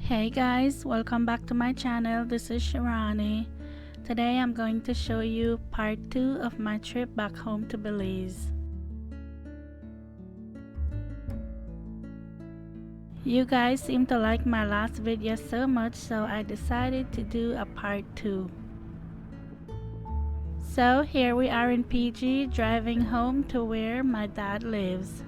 Hey guys, welcome back to my channel. This is Shirani. Today I'm going to show you part 2 of my trip back home to Belize. You guys seem to like my last video so much, so I decided to do a part 2. So here we are in PG, driving home to where my dad lives.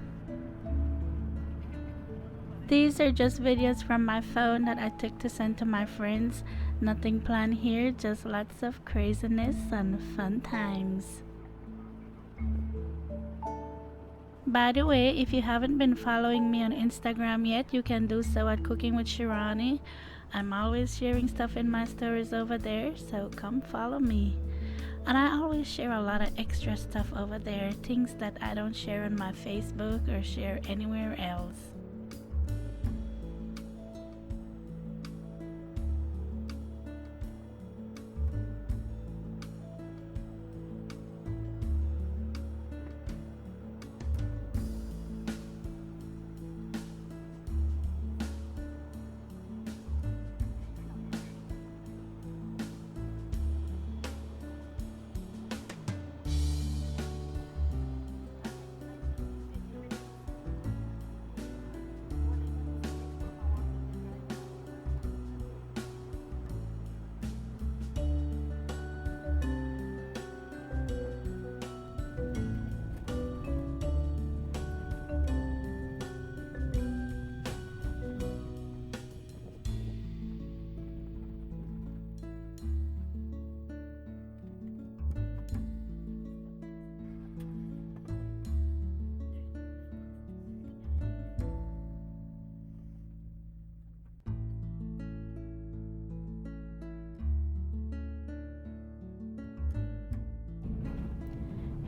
These are just videos from my phone that I took to send to my friends. Nothing planned here, just lots of craziness and fun times. By the way, if you haven't been following me on Instagram yet, you can do so at Cooking with Shirani. I'm always sharing stuff in my stories over there, so come follow me. And I always share a lot of extra stuff over there, things that I don't share on my Facebook or share anywhere else.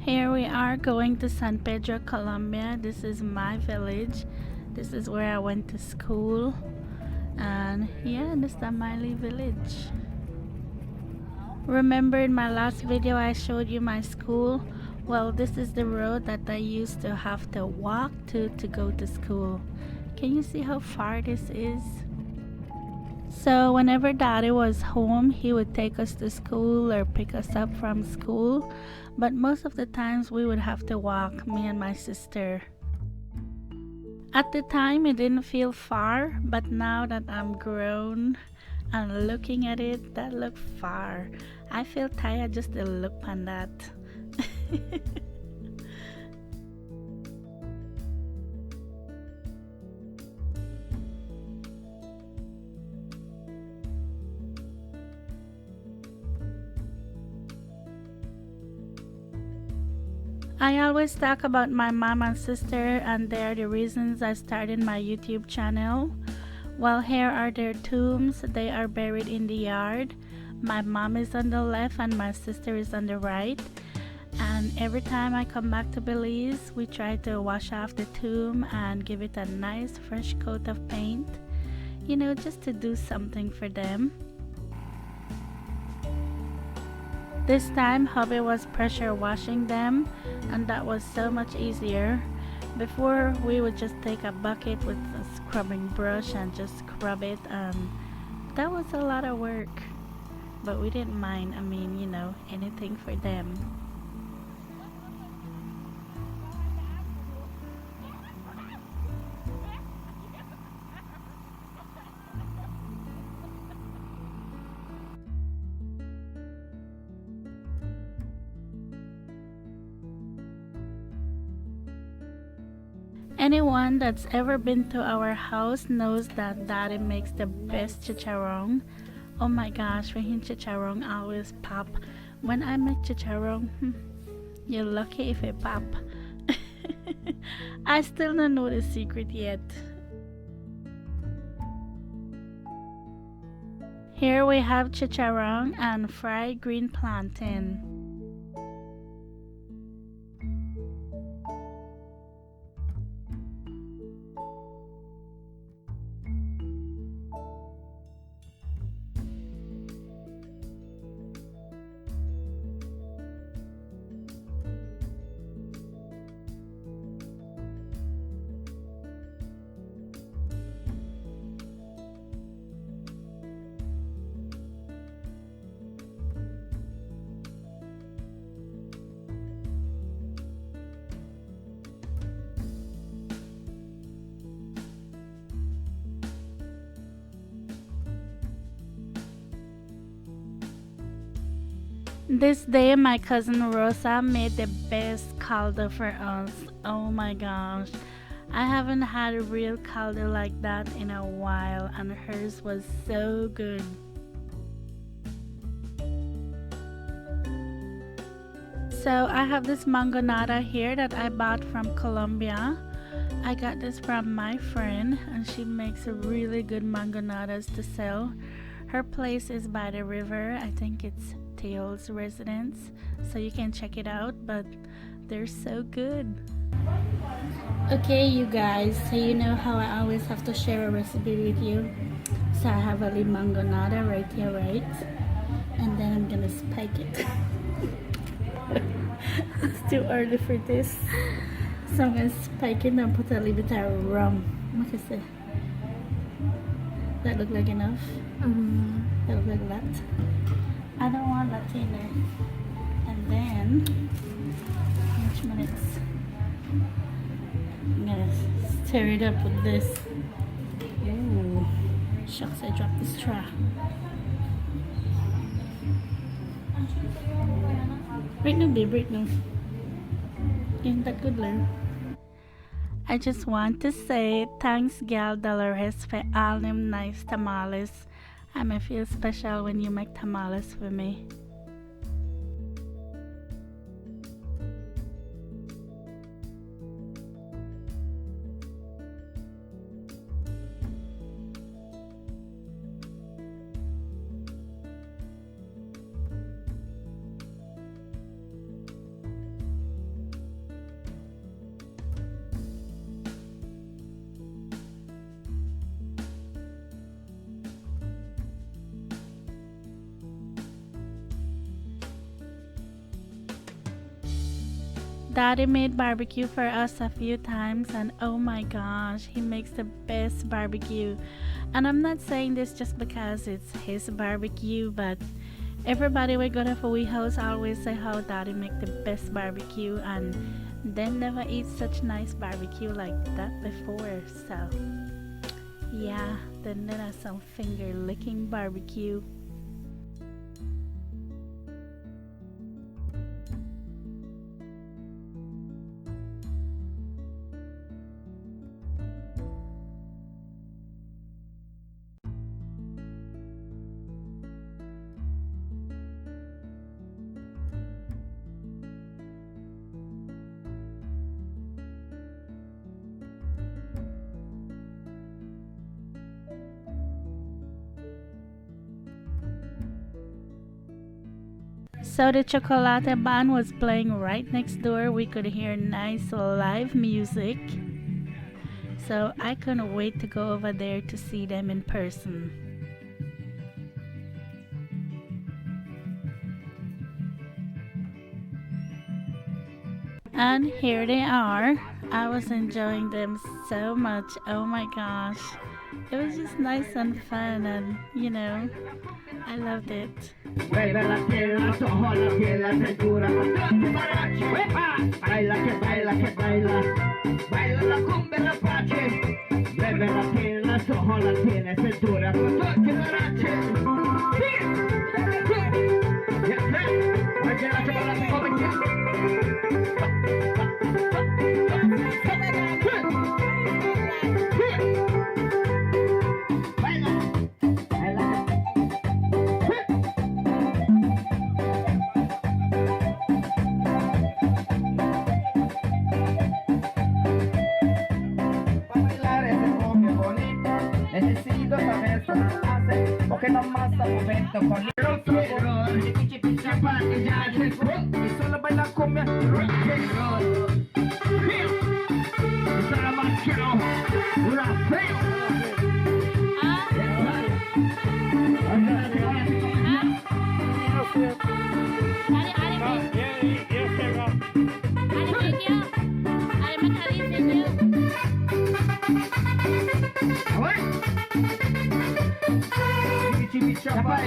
Here we are going to San Pedro, Colombia. This is my village. This is where I went to school. And yeah, this is the Miley village. Remember in my last video I showed you my school? Well, this is the road that I used to have to walk to go to school. Can you see how far this is? So whenever daddy was home, he would take us to school or pick us up from school. But most of the times we would have to walk, me and my sister. At the time it didn't feel far, but now that I'm grown and looking at it, that looked far. I feel tired just to look on that. I always talk about my mom and sister, and they are the reasons I started my YouTube channel. Well, here are their tombs. They are buried in the yard. My mom is on the left and my sister is on the right. And every time I come back to Belize, we try to wash off the tomb and give it a nice fresh coat of paint. You know, just to do something for them. This time, hubby was pressure washing them, and that was so much easier. Before, we would just take a bucket with a scrubbing brush and just scrub it, and that was a lot of work. But we didn't mind. I mean, you know, anything for them. Anyone that's ever been to our house knows that daddy makes the best chicharron. Oh my gosh, when his chicharron always pop. When I make chicharron, you're lucky if it pop. I still don't know the secret yet. Here we have chicharron and fried green plantain. This day, my cousin Rosa made the best caldo for us. Oh my gosh. I haven't had a real caldo like that in a while, and hers was so good. So, I have this mangonada here that I bought from Colombia. I got this from my friend, and she makes really good mangonadas to sell. Her place is by the river. I think it's Teo's residence, so you can check it out, but they're so good. Okay, you guys, so you know how I always have to share a recipe with you. So I have a limongonada right here, right? And then I'm gonna spike it. It's too early for this. So I'm gonna spike it and put a little bit of rum. What is it? That look like enough? That look like that. I don't want that in there. And then, which minutes? I'm gonna stir it up with this. Ooh, shucks, I dropped the straw. Right now, babe, right now. Isn't that good, Lou? I just want to say thanks, Gal Dolores, for all them nice tamales. I may feel special when you make tamales for me. Daddy made barbecue for us a few times, and oh my gosh, he makes the best barbecue. And I'm not saying this just because it's his barbecue, but everybody we go to we house always say how Daddy make the best barbecue, and they never eat such nice barbecue like that before. So yeah, then that's some finger licking barbecue. So the chocolate band was playing right next door. We could hear nice live music. So I couldn't wait to go over there to see them in person. And here they are. I was enjoying them so much. Oh my gosh. It was just nice and fun, and you know, I loved it. Mueve la pierna, sojo la piel, la cintura, con tutti baracci, uepa! Baila que baila que baila, baila la cumbia rapace. Mueve la pierna, sojo la piel, la cintura, con tutti baracci. Yes, sir. Oye la chocolate joven. Necesito saber cómo hace, porque no más momento con el y solo baila cumbia rock and roll. Esa la más quiero, una feo.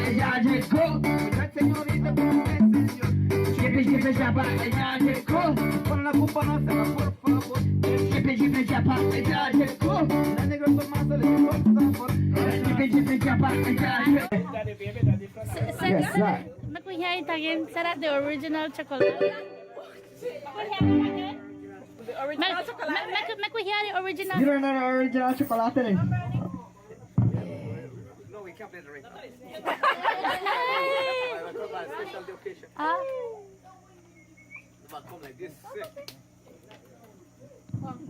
Ella llegó, la señorita con el señor. Japa, ella llegó. Con la culpa no se va, por favor. Japa, ella llegó. La negra con más le dio sabor. Japa, ella llegó. Yes, sir. hear it again? Say that the original chocolate. Make we hear the original. You don't know the original chocolate, eh? No, we can't play the ring. Special occasion. Come like this.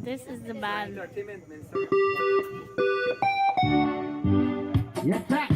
This is the band. Entertainment means. Yes, sir. Yeah.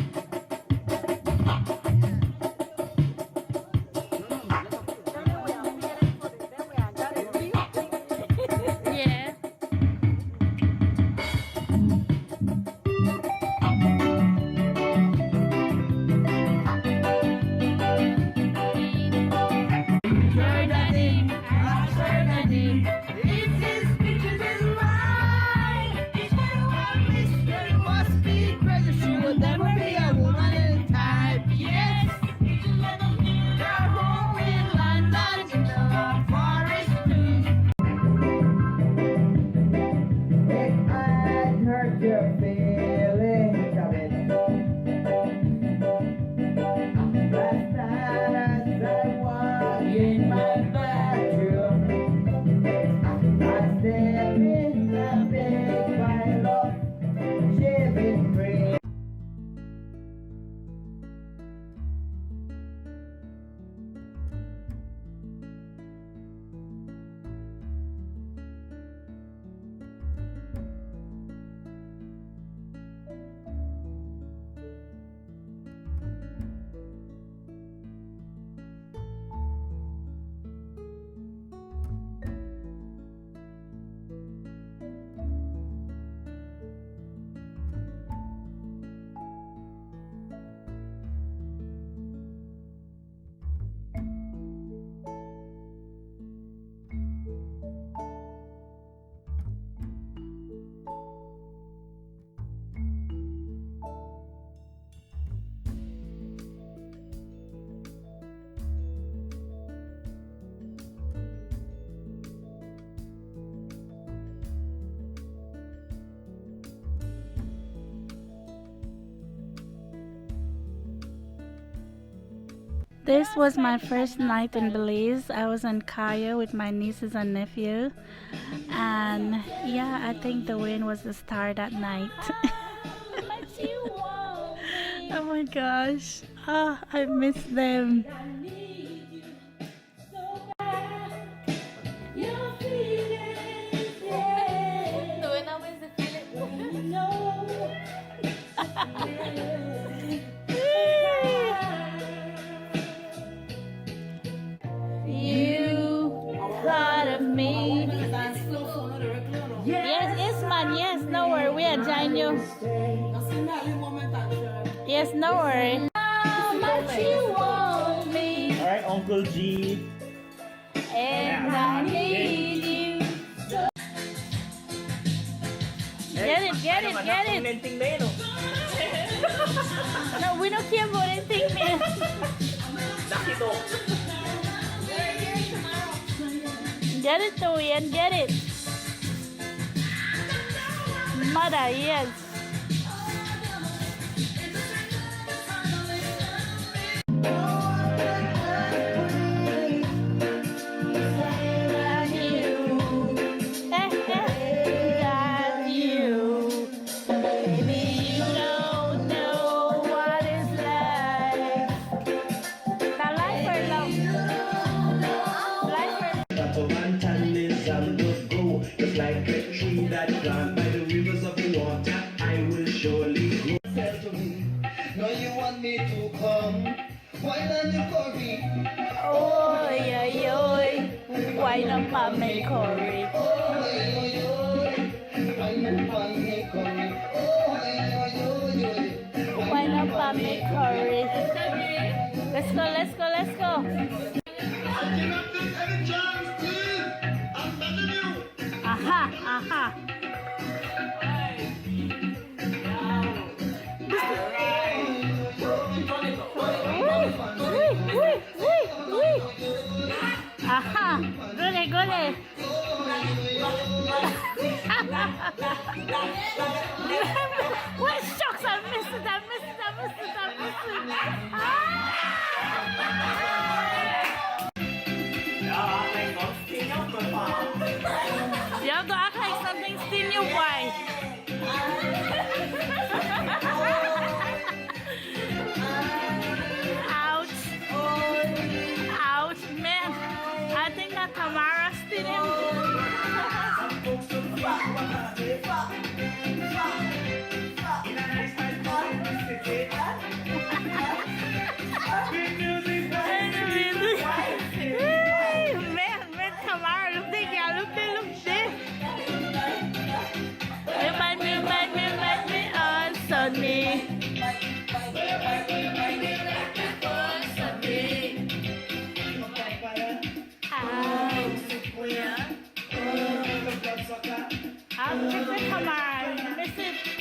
This was my first night in Belize. I was in Kaya with my nieces and nephew. And yeah, I think the wind was the star that night. Oh my gosh. Oh, I miss them. Yes, no worry. How much you want me? All right, Uncle G. And I need you. Get it, get it, get it. No, we don't care about anything, man. Get it, Toyan, get it. Mother, yes. Ôi ơi ơi, quay năm mà mình khori. Quay năm mà mình khori. Let's go, let's go, let's go. Aha, aha. Aha, gole, gole. What shucks, I missed it, I missed it, I missed it, I missed it. Ah! Man, Tamara, look there, girl. Look there, look there. Remind me on Sunday. I'll miss it, Tamara. Miss it.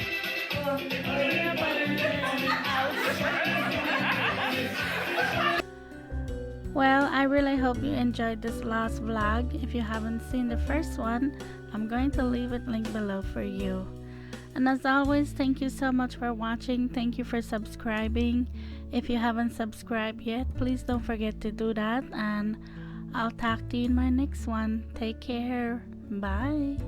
Well, I really hope you enjoyed this last vlog. If you haven't seen the first one, I'm going to leave it linked below for you. And as always, thank you so much for watching. Thank you for subscribing. If you haven't subscribed yet, please don't forget to do that. And I'll talk to you in my next one. Take care. Bye.